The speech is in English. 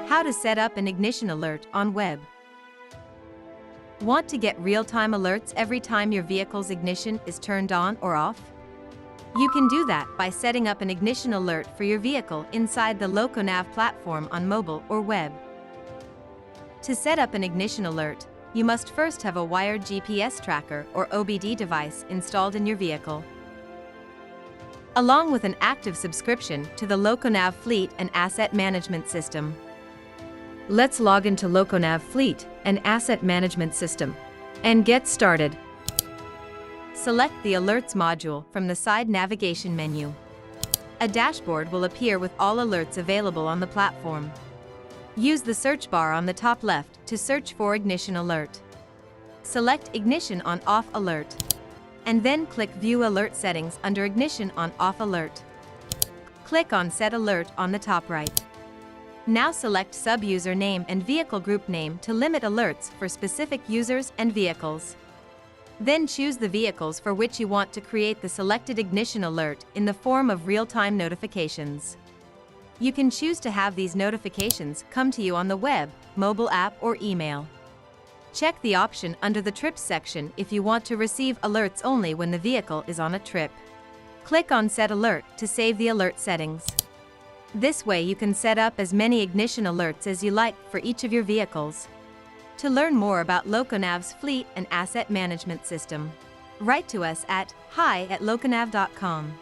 How to set up an ignition alert on web. Want to get real-time alerts every time your vehicle's ignition is turned on or off? You can do that by setting up an ignition alert for your vehicle inside the LocoNav platform on mobile or web. To set up an ignition alert, you must first have a wired GPS tracker or OBD device installed in your vehicle, along with an active subscription to the LocoNav Fleet and Asset Management System. Let's log into LocoNav Fleet and Asset Management System and get started. Select the Alerts module from the side navigation menu. A dashboard will appear with all alerts available on the platform. Use the search bar on the top left to search for Ignition Alert. Select Ignition On/Off Alert, and then click View Alert Settings under Ignition On/Off Alert. Click on Set Alert on the top right. Now select sub-user name and vehicle group name to limit alerts for specific users and vehicles. Then choose the vehicles for which you want to create the selected ignition alert in the form of real-time notifications. You can choose to have these notifications come to you on the web, mobile app, or email. Check the option under the Trips section if you want to receive alerts only when the vehicle is on a trip. Click on Set Alert to save the alert settings. This way you can set up as many ignition alerts as you like for each of your vehicles. To learn more about LocoNav's Fleet and Asset Management System, write to us at hi@loconav.com.